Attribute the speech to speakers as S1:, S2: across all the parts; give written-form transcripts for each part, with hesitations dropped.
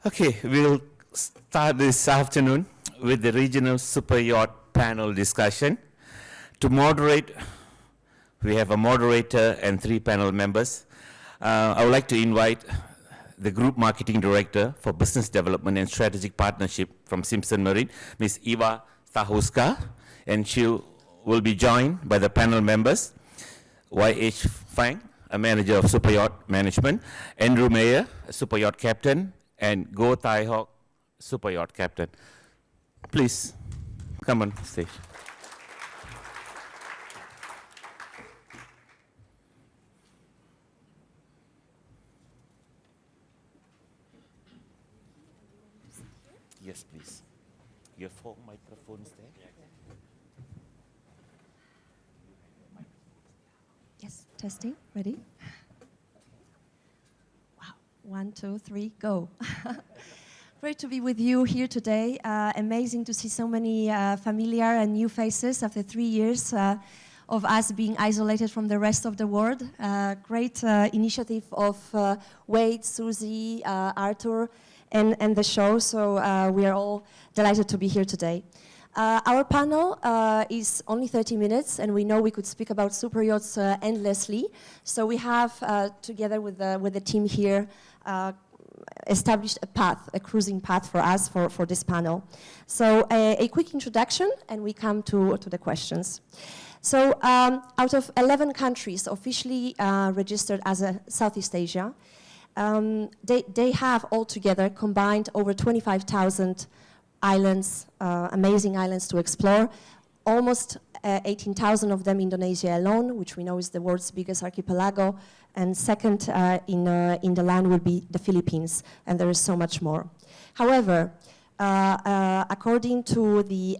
S1: Okay, we'll start this afternoon with the regional super yacht panel discussion. To moderate, we have a moderator and 3 panel members. I would like to invite the Group Marketing Director for Business Development and Strategic Partnership from Simpson Marine, Ms. Stachurska, and she will be joined by the panel members, Y.H. Fang, a manager of Superyacht Management, Andrew Meyer, a Superyacht Captain, and Thye Hock, Superyacht Captain. Please, come on stage. Yes, please. You have 4 microphones there.
S2: Yes, testing, ready? Wow, 1, 2, 3, go. Great to be with you here today. Amazing to see so many familiar and new faces after 3 years of us being isolated from the rest of the world. Great initiative of Wade, Susie, Arthur, and the show, so we are all delighted to be here today. Our panel is only 30 minutes, and we know we could speak about super yachts endlessly. So we have, together with the team here, established a path, a cruising path for us for this panel. So a quick introduction, and we come to the questions. So out of 11 countries officially registered as a Southeast Asia, they have altogether combined over 25,000 islands, amazing islands to explore. Almost 18,000 of them Indonesia alone, which we know is the world's biggest archipelago. And second in the land will be the Philippines, and there is so much more. However, according to the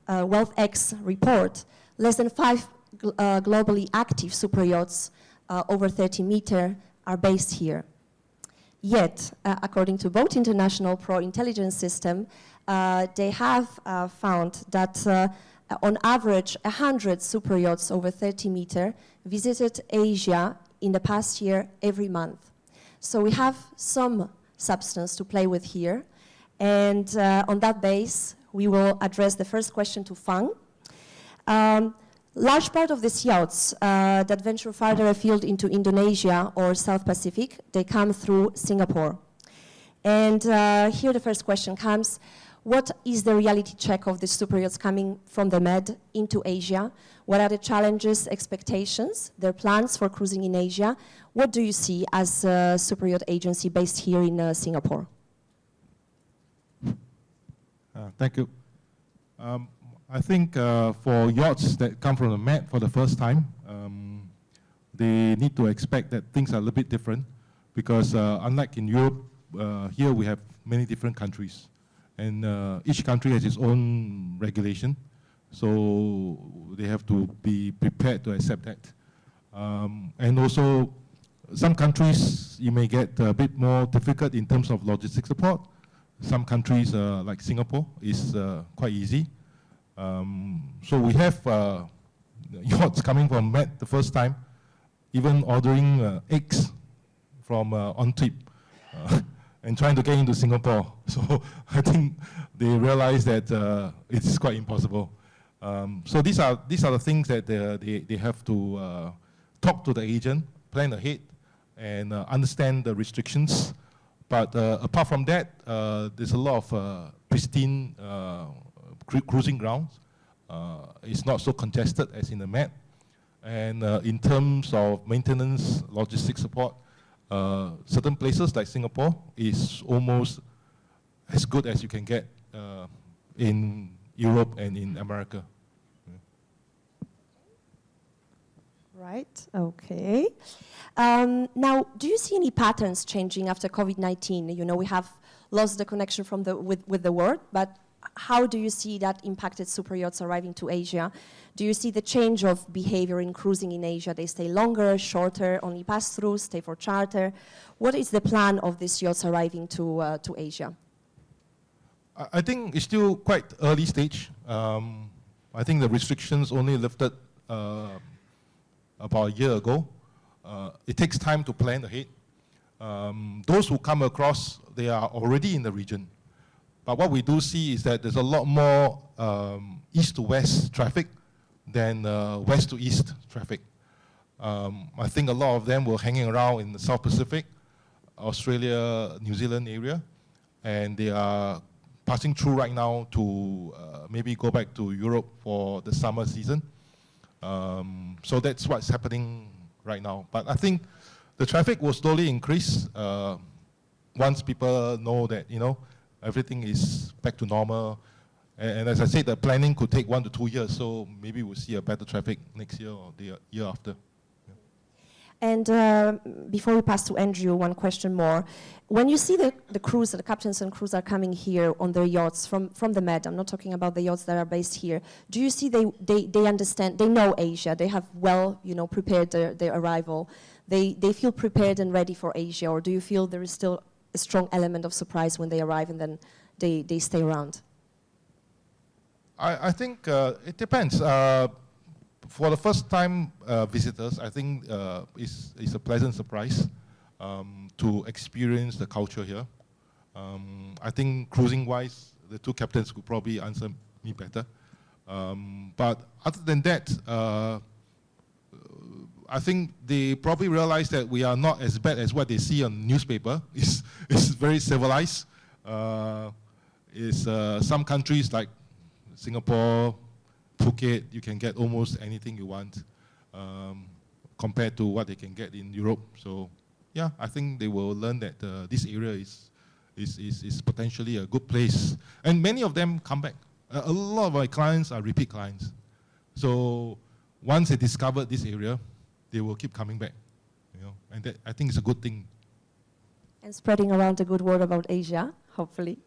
S2: WealthX report, less than 5 globally active super yachts over 30 meters are based here. Yet, according to Boat International Pro Intelligence System, they have found that on average 100 super yachts over 30 meters visited Asia in the past year every month. So we have some substance to play with here, and on that base we will address the first question to Fang. Large part of these yachts that venture farther afield into Indonesia or South Pacific, they come through Singapore. And here the first question comes, what is the reality check of the super yachts coming from the Med into Asia? What are the challenges, expectations, their plans for cruising in Asia? What do you see as a super yacht agency based here in Singapore?
S3: Thank you. I think for yachts that come from the Med for the first time, they need to expect that things are a little bit different because unlike in Europe, here we have many different countries. And each country has its own regulation, so they have to be prepared to accept that. And also, some countries you may get a bit more difficult in terms of logistic support. Some countries, like Singapore, is quite easy. So we have yachts coming from Med the first time, even ordering eggs from on trip and trying to get into Singapore. So I think they realize that it's quite impossible. So these are the things that they have to talk to the agent, plan ahead, and understand the restrictions. But apart from that, there's a lot of pristine cruising grounds. It's not so congested as in the Med. And in terms of maintenance, logistic support, certain places like Singapore is almost as good as you can get in Europe and in America.
S2: Right, okay. Now, do you see any patterns changing after COVID-19? You know, we have lost the connection from with the world, but how do you see that impacted super yachts arriving to Asia? Do you see the change of behavior in cruising in Asia? They stay longer, shorter, only pass through, stay for charter? What is the plan of these yachts arriving to Asia?
S3: I think it's still quite early stage. I think the restrictions only lifted about a year ago. it takes time to plan ahead. Those who come across, they are already in the region. But what we do see is that there's a lot more east to west traffic than west to east traffic. I think a lot of them were hanging around in the South Pacific, Australia, New Zealand area, and they are passing through right now to maybe go back to Europe for the summer season. So that's what's happening right now. But I think the traffic will slowly increase once people know that, you know, everything is back to normal. And as I said, the planning could take 1 to 2 years, so maybe we'll see a better traffic next year or the year after.
S2: And before we pass to Andrew, one question more. When you see the crews, the captains and crews are coming here on their yachts from the Med, I'm not talking about the yachts that are based here, do you see they understand, they know Asia, they have well, you know, prepared their arrival, they feel prepared and ready for Asia, or do you feel there is still a strong element of surprise when they arrive and then they stay around?
S3: I think it depends. For the first time visitors, I think it's a pleasant surprise to experience the culture here. I think cruising-wise, the two captains could probably answer me better. But other than that, I think they probably realize that we are not as bad as what they see on newspaper. It's very civilized. Some countries like Singapore, Phuket, you can get almost anything you want compared to what they can get in Europe. So yeah, I think they will learn that this area is potentially a good place. And many of them come back. A lot of my clients are repeat clients. So once they discover this area, they will keep coming back. You know, and that, I think it's a good thing.
S2: And spreading around a good word about Asia, hopefully.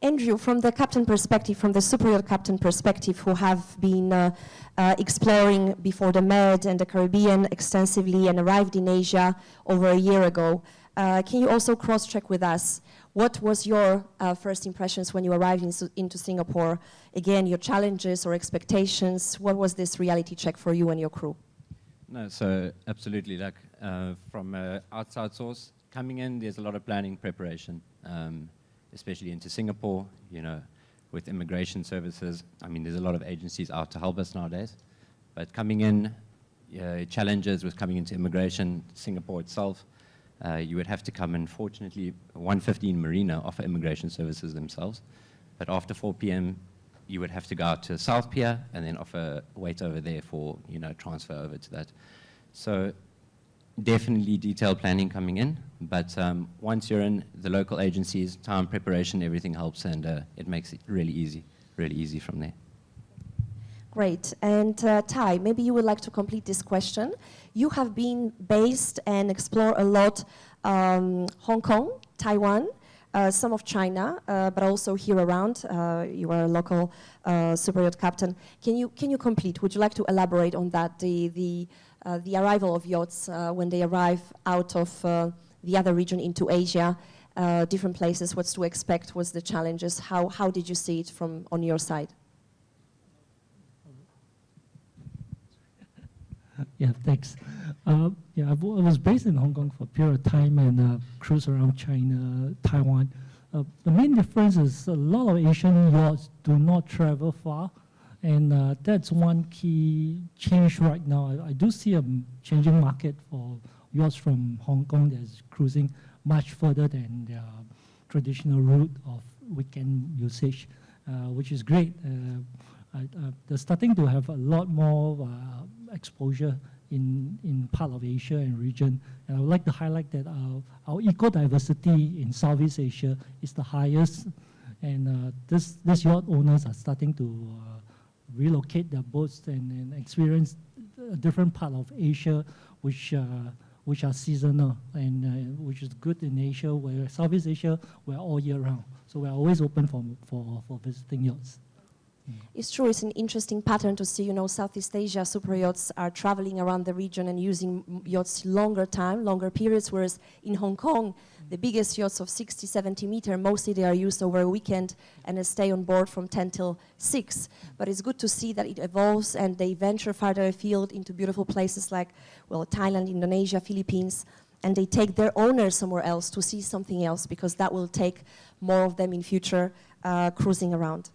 S2: Andrew, from the captain perspective, from the Superyacht captain perspective, who have been exploring before the Med and the Caribbean extensively and arrived in Asia over a year ago, can you also cross-check with us what was your first impressions when you arrived into Singapore? Again, your challenges or expectations. What was this reality check for you and your crew?
S4: No, so absolutely, like from outside source, coming in, there's a lot of planning preparation. Especially into Singapore, you know, with immigration services. I mean, there's a lot of agencies out to help us nowadays. But coming in, challenges with coming into immigration, Singapore itself, you would have to come in, fortunately, 115 Marina offer immigration services themselves. But after 4 p.m., you would have to go out to South Pier and then wait over there for, you know, transfer over to that. So definitely detailed planning coming in, but once you're in the local agencies, time preparation, everything helps, and it makes it really easy from there.
S2: Great. And Thye, maybe you would like to complete this question. You have been based and explored a lot Hong Kong, Taiwan, some of China, but also here around. You are a local Superyacht captain. Can you complete? Would you like to elaborate on that? The arrival of yachts when they arrive out of the other region into Asia, different places, what's to expect, what's the challenges, how did you see it on your side?
S5: Yeah, thanks. Yeah, I was based in Hong Kong for a period of time and cruised around China, Taiwan. The main difference is a lot of Asian yachts do not travel far. And that's one key change right now. I do see a changing market for yachts from Hong Kong that's cruising much further than their traditional route of weekend usage, which is great. They're starting to have a lot more exposure in part of Asia and region. And I would like to highlight that our eco-diversity in Southeast Asia is the highest. And this yacht owners are starting to relocate their boats and experience a different part of Asia, which are seasonal and which is good in Asia. Where Southeast Asia, we're all year round, so we're always open for visiting yachts.
S2: It's true, it's an interesting pattern to see, Southeast Asia super yachts are traveling around the region and using yachts longer time, longer periods, whereas in Hong Kong, the biggest yachts of 60, 70 meter, mostly they are used over a weekend and stay on board from 10 till 6. But it's good to see that it evolves and they venture farther afield into beautiful places like, Thailand, Indonesia, Philippines, and they take their owners somewhere else to see something else because that will take more of them in future cruising around.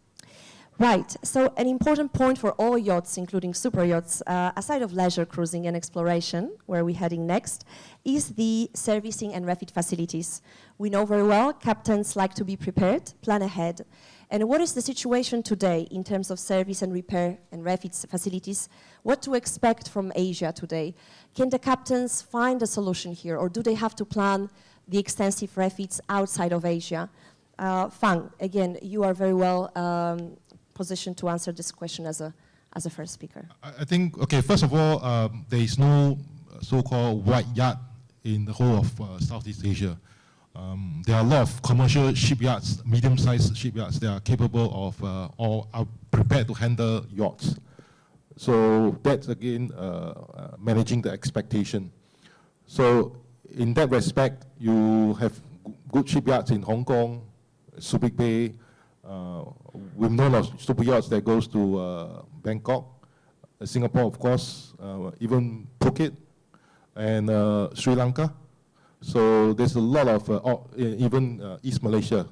S2: Right, so an important point for all yachts, including super yachts, aside of leisure cruising and exploration, where we're heading next, is the servicing and refit facilities. We know very well captains like to be prepared, plan ahead. And what is the situation today in terms of service and repair and refit facilities? What to expect from Asia today? Can the captains find a solution here, or do they have to plan the extensive refits outside of Asia? Fang, again, you are very well positioned to answer this question as a first speaker.
S3: I think, okay, first of all, there is no so-called white yacht in the whole of Southeast Asia. There are a lot of commercial shipyards, medium-sized shipyards that are capable of or are prepared to handle yachts. So that's again managing the expectation. So in that respect, you have good shipyards in Hong Kong, Subic Bay. We've known of super yachts that goes to Bangkok, Singapore, of course, even Phuket, and Sri Lanka. So there's a lot of, even East Malaysia,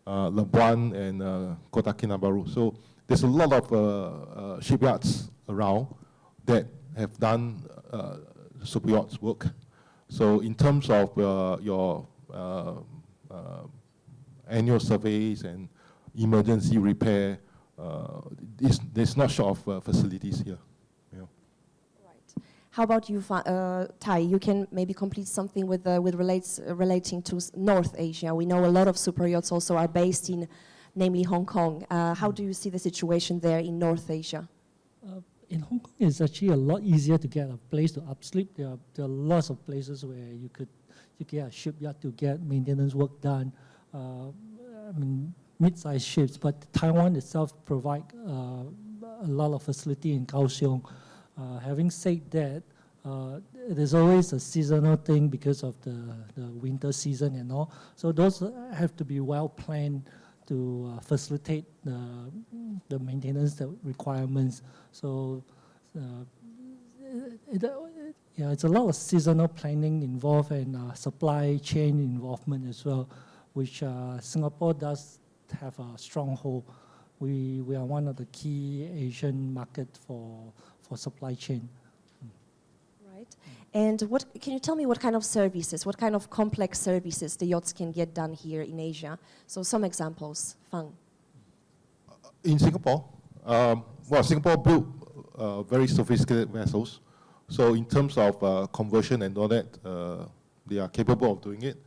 S3: Labuan and Kota Kinabalu. So there's a lot of shipyards around that have done super yachts work. So in terms of your annual surveys and emergency repair, there's not short of facilities here. Yeah.
S2: Right. How about you, Thye? You can maybe complete something with relating to North Asia. We know a lot of super yachts also are based in, namely Hong Kong. How do you see the situation there in North Asia?
S5: In Hong Kong, it's actually a lot easier to get a place to upsleep. There are lots of places where you get a shipyard to get maintenance work done. Mid-sized ships, but Taiwan itself provide a lot of facility in Kaohsiung. Having said that, there's always a seasonal thing because of the winter season and all. So those have to be well planned to facilitate the maintenance requirements. So it's a lot of seasonal planning involved and supply chain involvement as well, which Singapore does have a stronghold. We are one of the key Asian market for supply chain.
S2: Right. And can you tell me what kind of services, what kind of complex services the yachts can get done here in Asia? So some examples, Fang.
S3: In Singapore, Singapore built very sophisticated vessels. So in terms of conversion and all that, they are capable of doing it.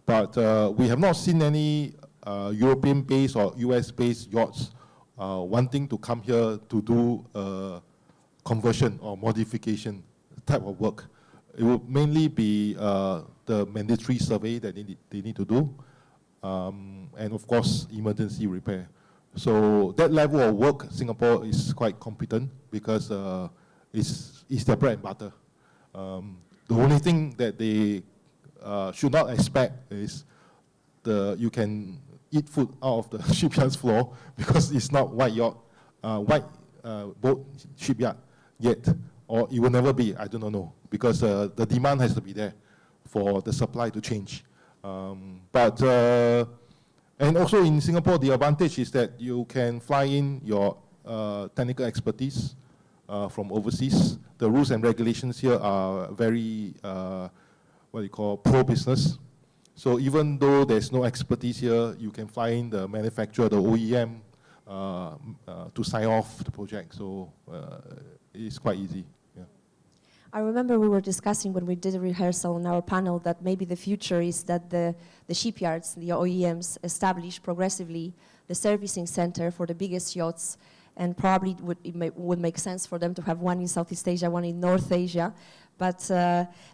S3: But we have not seen any European-based or US-based yachts wanting to come here to do conversion or modification type of work. It will mainly be the mandatory survey that they need to do, and of course, emergency repair. So that level of work, Singapore is quite competent because it's their bread and butter. The only thing that they should not expect is you can eat food out of the shipyard's floor because it's not white boat shipyard yet, or it will never be, I don't know, because the demand has to be there for the supply to change. And also in Singapore, the advantage is that you can fly in your technical expertise from overseas. The rules and regulations here are very, pro-business. So even though there's no expertise here, you can fly in the manufacturer, the OEM, to sign off the project. So it's quite easy. Yeah.
S2: I remember we were discussing when we did a rehearsal on our panel that maybe the future is that the shipyards, the OEMs, establish progressively the servicing center for the biggest yachts, and probably it would make sense for them to have one in Southeast Asia, one in North Asia. But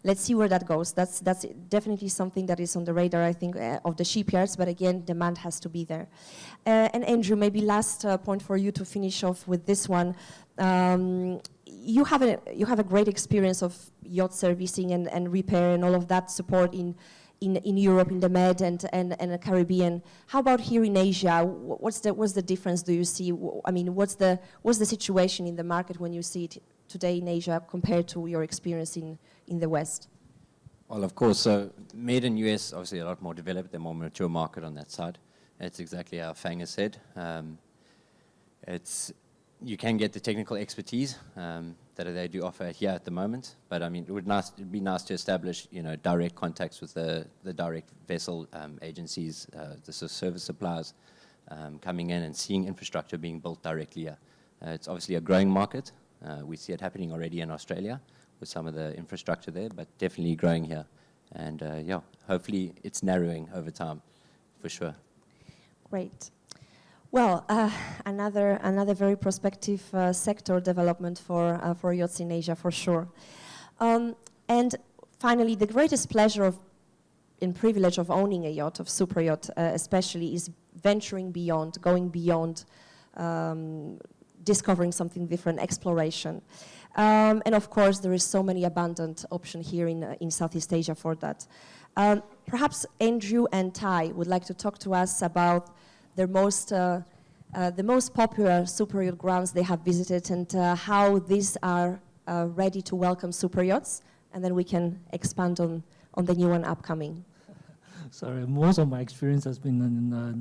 S2: let's see where that goes. That's definitely something that is on the radar, I think, of the shipyards. But again, demand has to be there. And Andrew, maybe last point for you to finish off with this one. You have a great experience of yacht servicing and repair and all of that support in Europe, in the Med and the Caribbean. How about here in Asia? What's the difference do you see? I mean, what's the situation in the market when you see it today in Asia compared to your experience in the West?
S4: Well, of course, so Med in US, obviously a lot more developed, they're more mature market on that side. It's exactly how Fang has said. You can get the technical expertise that they do offer here at the moment, but I mean, it'd be nice to establish, direct contacts with the direct vessel agencies, the service suppliers coming in and seeing infrastructure being built directly here. It's obviously a growing market. We see it happening already in Australia with some of the infrastructure there, but definitely growing here. And yeah, hopefully it's narrowing over time, for sure.
S2: Great. Well, another very prospective sector development for yachts in Asia, for sure. And finally, the greatest pleasure and privilege of owning a yacht, of super yacht especially, is venturing beyond, going beyond, discovering something different, exploration. And of course, there is so many abundant options here in Southeast Asia for that. Perhaps Andrew and Thye would like to talk to us about the most popular super yacht grounds they have visited and how these are ready to welcome super yachts, and then we can expand on the new one upcoming.
S5: Sorry, most of my experience has been in the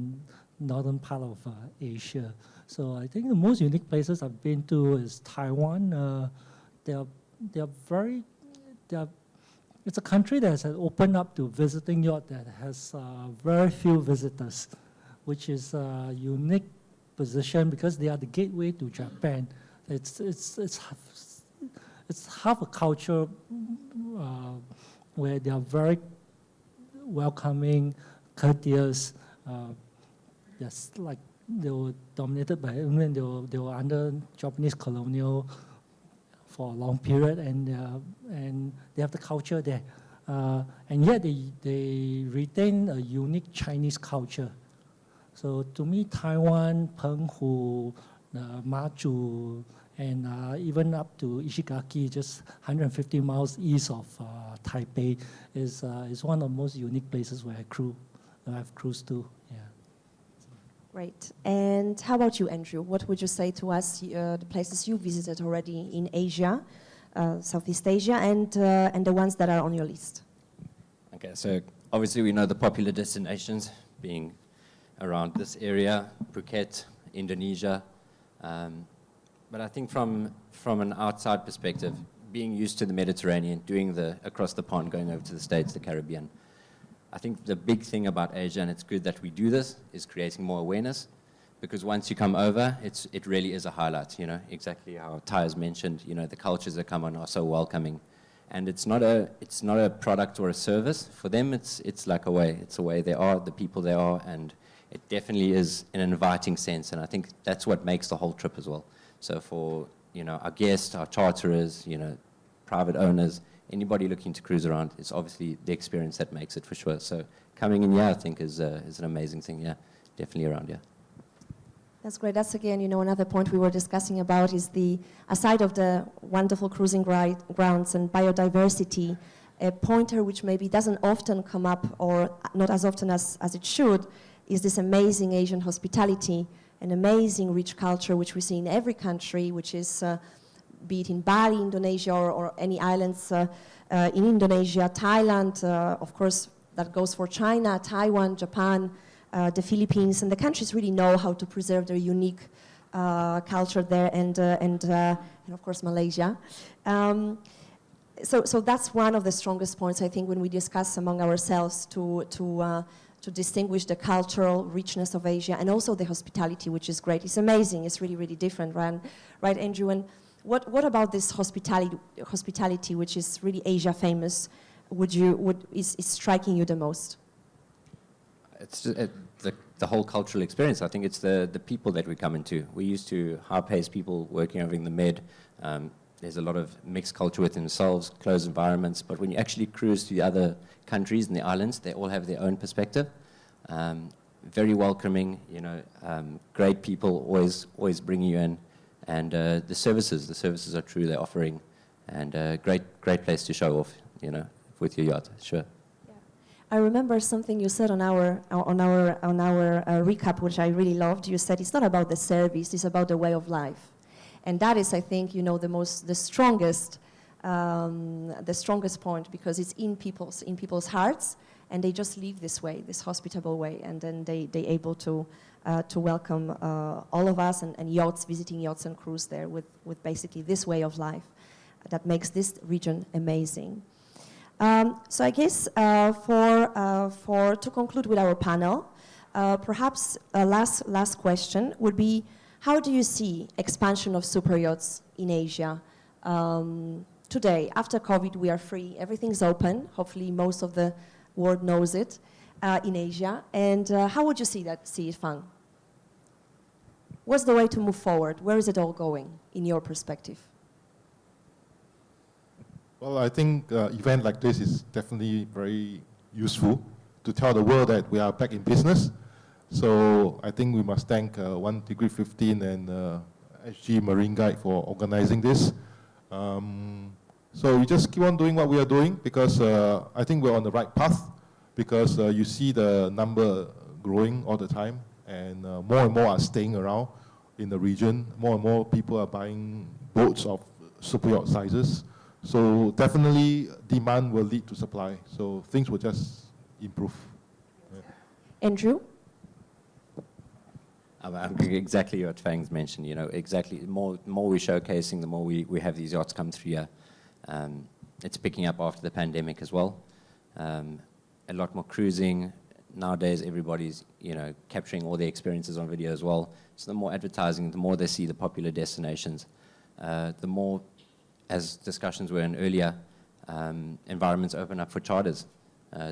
S5: northern part of Asia. So I think the most unique places I've been to is Taiwan. It's a country that has opened up to visiting yacht that has very few visitors, which is a unique position because they are the gateway to Japan. It's half a culture where they are very welcoming, courteous. Just like they were dominated by, they were under Japanese colonial for a long period, and they have the culture there, and yet they retain a unique Chinese culture. So to me, Taiwan, Penghu, Machu, and even up to Ishigaki, just 150 miles east of Taipei, is one of the most unique places where I've cruised to. Yeah.
S2: Great. And how about you, Andrew? What would you say to us, the places you visited already in Asia, Southeast Asia, and the ones that are on your list?
S4: Okay, so obviously we know the popular destinations being around this area, Phuket, Indonesia. But I think from an outside perspective, being used to the Mediterranean, doing across the pond, going over to the States, the Caribbean, I think the big thing about Asia, and it's good that we do this, is creating more awareness. Because once you come over, it really is a highlight, exactly how Thye has mentioned, the cultures that come on are so welcoming. And it's not a product or a service. For them, it's like a way. It's a way they are, the people they are, and it definitely is an inviting sense. And I think that's what makes the whole trip as well. So for, our guests, our charterers, private owners, anybody looking to cruise around, it's obviously the experience that makes it for sure. So coming in here, I think, is an amazing thing, yeah, definitely around here.
S2: That's great. That's again, another point we were discussing about is aside of the wonderful cruising grounds and biodiversity, a pointer which maybe doesn't often come up or not as often as it should is this amazing Asian hospitality, an amazing rich culture which we see in every country, which is be it in Bali, Indonesia, or any islands in Indonesia, Thailand, of course, that goes for China, Taiwan, Japan, the Philippines, and the countries really know how to preserve their unique culture there, and of course Malaysia. So that's one of the strongest points, I think, when we discuss among ourselves to distinguish the cultural richness of Asia and also the hospitality, which is great. It's amazing. It's really, really different, right, Andrew? And what about this hospitality, which is really Asia famous, is striking you the most?
S4: It's the whole cultural experience. I think it's the people that we come into. We're used to high-paced people working over in the Med, there's a lot of mixed culture within themselves, closed environments, but when you actually cruise to the other countries and the islands, they all have their own perspective. Very welcoming, you know, great people always bring you in, and the services are true, they're offering, and great place to show off, you know, with your yacht, sure.
S2: I remember something you said on our recap, which I really loved. You said it's not about the service; it's about the way of life, and that is, I think, you know, the strongest point, because it's in people's hearts, and they just live this way, this hospitable way, and then they able to welcome all of us and yachts, visiting yachts and cruise there with basically this way of life that makes this region amazing. So I guess to conclude with our panel, perhaps a last question would be, how do you see expansion of super yachts in Asia? Today, after COVID, we are free, everything's open, hopefully most of the world knows it, in Asia, and how would you see it, Fang? What's the way to move forward? Where is it all going, in your perspective?
S3: Well, I think event like this is definitely very useful to tell the world that we are back in business. So I think we must thank 1 Degree 15 and SG Marine Guide for organizing this. So we just keep on doing what we are doing, because I think we're on the right path, because you see the number growing all the time, and more are staying around in the region. More and more people are buying boats of super yacht sizes. So definitely demand will lead to supply. So things will just improve. Yeah.
S2: Andrew?
S4: Exactly what Fang's mentioned, you know, exactly. The more we're showcasing, the more we have these yachts come through here. It's picking up after the pandemic as well. A lot more cruising. Nowadays, everybody's, you know, capturing all their experiences on video as well. So the more advertising, the more they see the popular destinations, the more, as discussions were in earlier, environments open up for charters.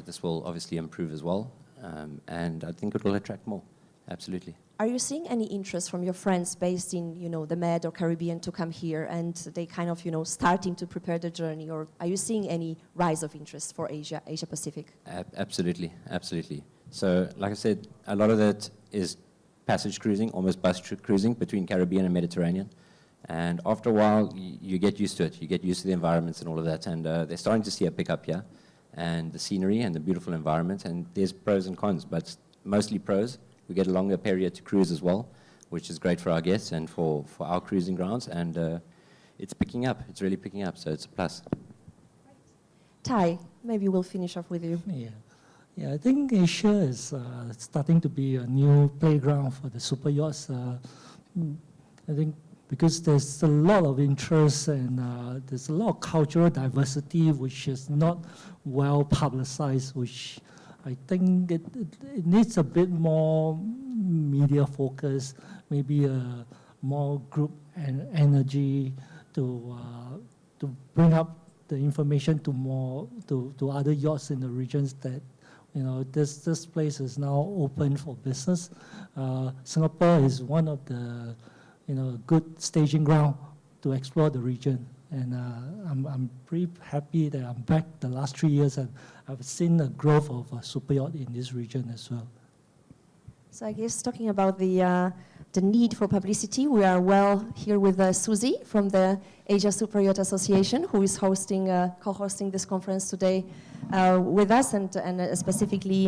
S4: This will obviously improve as well, and I think it will attract more, absolutely.
S2: Are you seeing any interest from your friends based in, you know, the Med or Caribbean to come here, and they kind of, you know, starting to prepare the journey, or are you seeing any rise of interest for Asia Pacific?
S4: Absolutely, absolutely. So, like I said, a lot of that is passage cruising, almost bus cruising between Caribbean and Mediterranean. And after a while, you get used to it. You get used to the environments and all of that. And they're starting to see a pickup here, and the scenery and the beautiful environment. And there's pros and cons, but mostly pros. We get a longer period to cruise as well, which is great for our guests and for our cruising grounds. And it's picking up. It's really picking up, so it's a plus.
S2: Thye, maybe we'll finish off with you.
S5: Yeah, I think Asia is starting to be a new playground for the super yachts. I think because there's a lot of interest, and there's a lot of cultural diversity which is not well publicized, which I think it needs a bit more media focus, maybe a more group and energy to bring up the information to other yachts in the regions that, you know, this place is now open for business. Singapore is one of the, you know, good staging ground to explore the region. And I'm pretty happy that I'm back the last 3 years, and I've seen the growth of super yacht in this region as well.
S2: So I guess talking about the need for publicity, we are here with Susie from the Asia Super Yacht Association, who is co-hosting this conference today with us, and specifically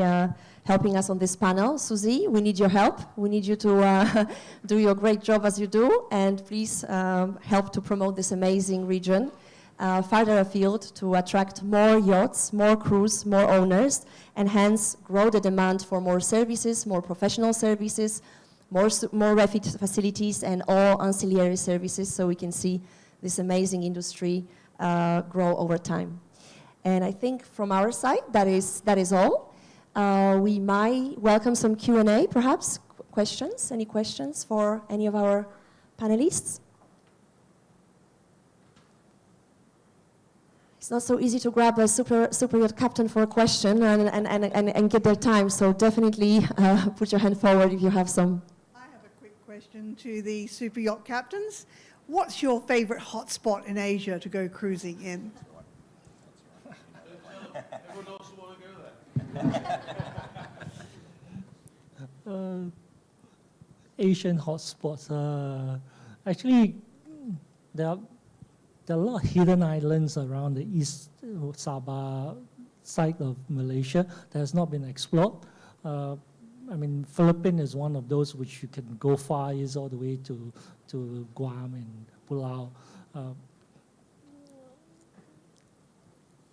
S2: helping us on this panel. Susie, we need your help. We need you to do your great job as you do, and please help to promote this amazing region farther afield to attract more yachts, more crews, more owners, and hence grow the demand for more services, more professional services, more refit facilities, and all ancillary services, so we can see this amazing industry grow over time. And I think from our side, that is all. We might welcome some Q&A, perhaps, questions. Any questions for any of our panelists? It's not so easy to grab a super yacht captain for a question and get their time, so definitely put your hand forward if you have some.
S6: I have a quick question to the super yacht captains. What's your favorite hotspot in Asia to go cruising in?
S3: Everyone also want to go there.
S5: Asian hotspots. Actually, there are a lot of hidden islands around the east Sabah side of Malaysia that has not been explored. I mean, Philippines is one of those which you can go far east all the way to Guam and Pulau.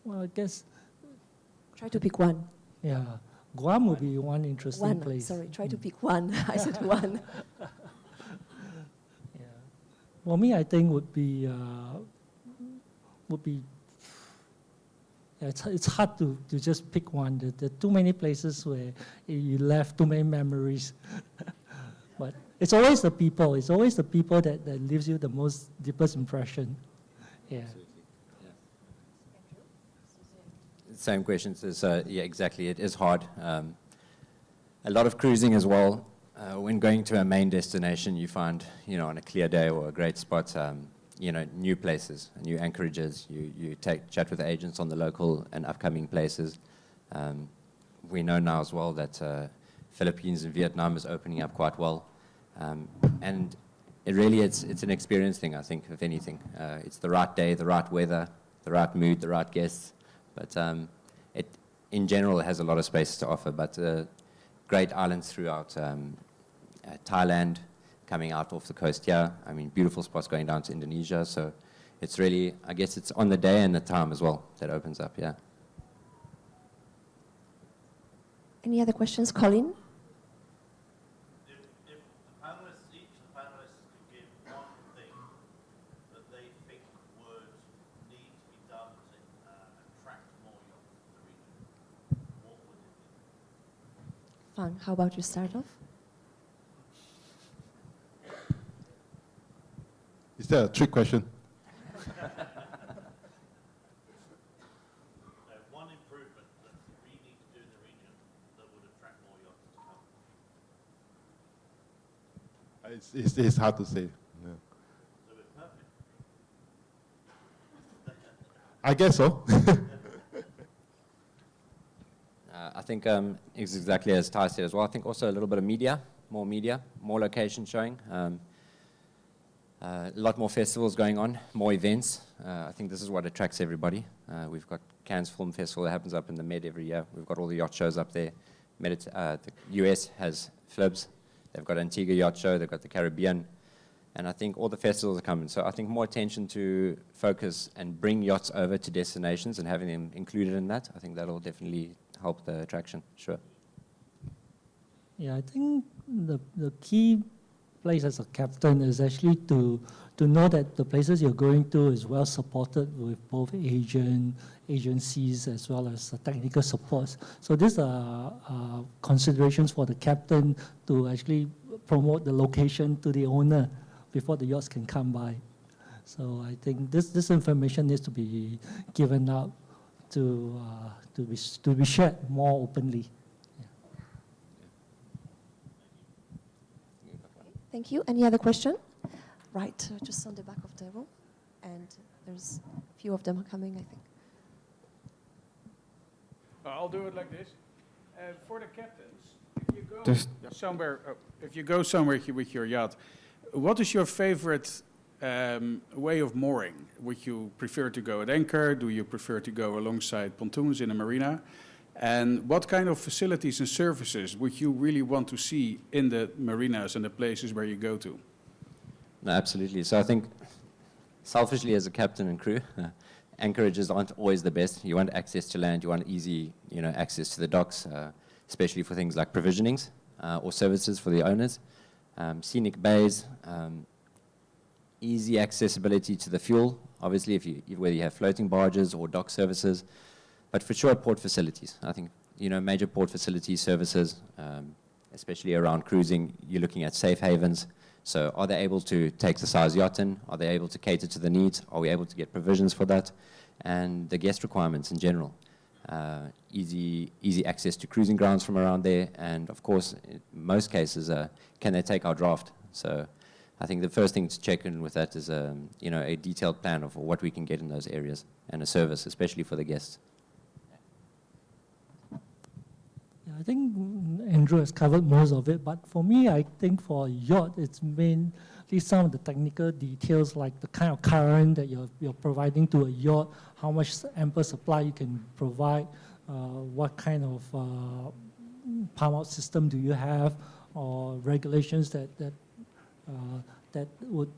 S5: Well, I guess,
S2: Try to pick one.
S5: yeah, Guam would be one interesting place.
S2: Sorry, try to pick one. I said one.
S5: Yeah. For me, I think would be it's hard to just pick one. There are too many places where you left too many memories. But it's always the people. It's always the people that leaves you the most deepest impression. Yeah.
S4: Same questions as, yeah, exactly. It is hard. A lot of cruising as well. When going to a main destination, you find, you know, on a clear day or a great spot, you know, new places, new anchorages. You chat with the agents on the local and upcoming places. We know now as well that Philippines and Vietnam is opening up quite well. And it really, it's an experience thing, I think, if anything. It's the right day, the right weather, the right mood, the right guests. But it, in general, it has a lot of space to offer. But great islands throughout Thailand, coming out off the coast here. I mean, beautiful spots going down to Indonesia. So it's really, I guess it's on the day and the time as well that opens up, yeah.
S2: Any other questions, Colin?
S7: If the panelists, each of the panelists could give one thing that they think would need to be done to attract more yachts to the region, what would it be?
S2: Fang, how about you start off?
S3: Is that a trick question?
S7: One improvement that we need to do in the region that would attract more yachts to come.
S3: It's hard to say. Yeah.
S7: So it's perfect.
S3: I guess so.
S4: I think it's exactly as Thye said as well. I think also a little bit of media, more location showing. A lot more festivals going on, more events. I think this is what attracts everybody. We've got Cannes Film Festival that happens up in the Med every year. We've got all the yacht shows up there. The US has Flibs. They've got Antigua Yacht Show. They've got the Caribbean. And I think all the festivals are coming. So I think more attention to focus and bring yachts over to destinations and having them included in that. I think that'll definitely help the attraction, sure.
S5: Yeah, I think the key place as a captain is actually to know that the places you're going to is well supported with both agencies as well as technical supports. So these are considerations for the captain to actually promote the location to the owner before the yachts can come by. So I think this information needs to be given out to be shared more openly.
S2: Thank you. Any other question? Right, just on the back of the table. And there's a few of them coming, I think.
S8: I'll do it like this. For the captains, if you go somewhere, with your yacht, what is your favorite way of mooring? Would you prefer to go at anchor? Do you prefer to go alongside pontoons in a marina? And what kind of facilities and services would you really want to see in the marinas and the places where you go to?
S4: No, absolutely. So I think, selfishly as a captain and crew, anchorages aren't always the best. You want access to land. You want easy, access to the docks, especially for things like provisionings or services for the owners. Scenic bays, easy accessibility to the fuel. Obviously, whether you have floating barges or dock services. But for sure, port facilities. I think, major port facility services, especially around cruising, you're looking at safe havens. So are they able to take the size yacht in? Are they able to cater to the needs? Are we able to get provisions for that? And the guest requirements in general. Easy access to cruising grounds from around there. And of course, in most cases, can they take our draft? So I think the first thing to check in with that is a detailed plan of what we can get in those areas and a service, especially for the guests.
S5: Yeah, I think Andrew has covered most of it, but for me, I think for a yacht, it's mainly some of the technical details, like the kind of current that you're providing to a yacht, how much ample supply you can provide, what kind of pump out system do you have, or regulations that would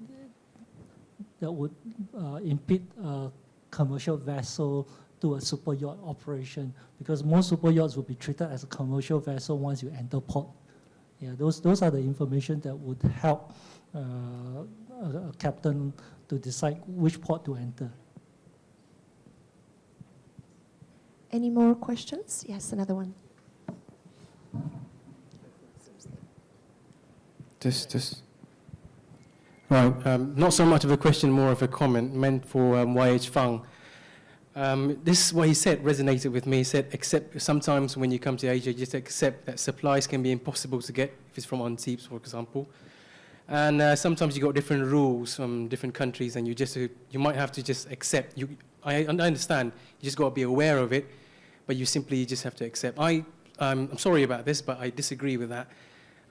S5: impede a commercial vessel to a super yacht operation, because most super yachts will be treated as a commercial vessel once you enter port. Yeah, those are the information that would help a captain to decide which port to enter.
S2: Any more questions? Yes, another one.
S9: Right, not so much of a question, more of a comment meant for YH Fang. This is what he said resonated with me. He said, accept, sometimes when you come to Asia, just accept that supplies can be impossible to get, if it's from Antibes, for example. And sometimes you got different rules from different countries, and you might have to just accept. I understand, you just got to be aware of it, but you simply just have to accept. I'm sorry about this, but I disagree with that.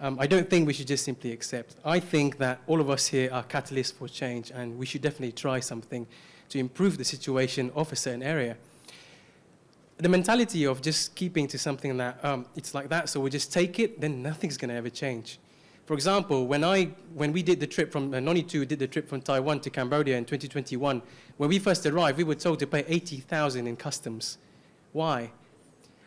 S9: I don't think we should just simply accept. I think that all of us here are catalysts for change, and we should definitely try something to improve the situation of a certain area. The mentality of just keeping to something that it's like that, so we just take it, then nothing's going to ever change. For example, when we did the trip from, Noni2 did the trip from Taiwan to Cambodia in 2021, when we first arrived, we were told to pay 80,000 in customs. Why?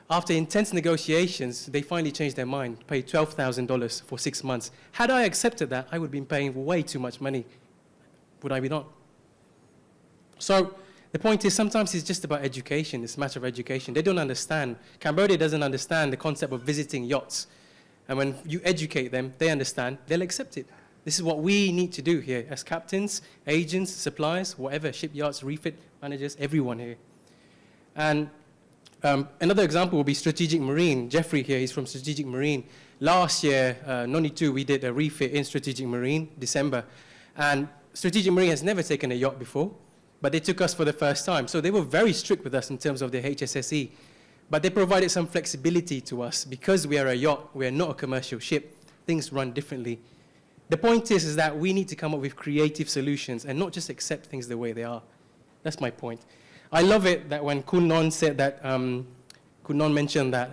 S9: After intense negotiations, they finally changed their mind, paid $12,000 for 6 months. Had I accepted that, I would have been paying way too much money. Would I be not? So the point is, sometimes it's just about education. It's a matter of education. They don't understand. Cambodia doesn't understand the concept of visiting yachts. And when you educate them, they understand, they'll accept it. This is what we need to do here as captains, agents, suppliers, whatever, shipyards, refit managers, everyone here. And another example would be Strategic Marine. Jeffrey here, he's from Strategic Marine. Last year, Noni2, we did a refit in Strategic Marine, December. And Strategic Marine has never taken a yacht before, but they took us for the first time. So they were very strict with us in terms of their HSSE. But they provided some flexibility to us. Because we are a yacht, we are not a commercial ship, things run differently. The point is that we need to come up with creative solutions and not just accept things the way they are. That's my point. I love it that when Kun Non said that, Kun Non mentioned that,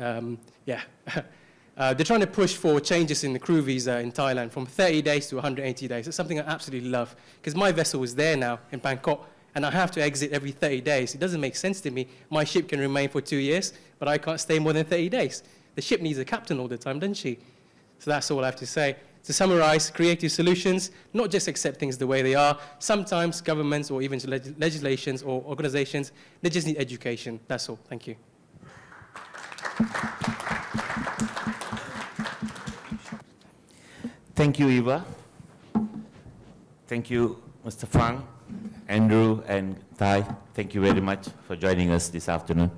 S9: they're trying to push for changes in the crew visa in Thailand from 30 days to 180 days. It's something I absolutely love, because my vessel is there now in Bangkok, and I have to exit every 30 days. It doesn't make sense to me. My ship can remain for 2 years, but I can't stay more than 30 days. The ship needs a captain all the time, doesn't she? So that's all I have to say. To summarize, creative solutions, not just accept things the way they are. Sometimes governments or even legislations or organizations, they just need education. That's all. Thank you.
S1: Thank you, Eva. Thank you, Mr. Fang, Andrew, and Thye. Thank you very much for joining us this afternoon.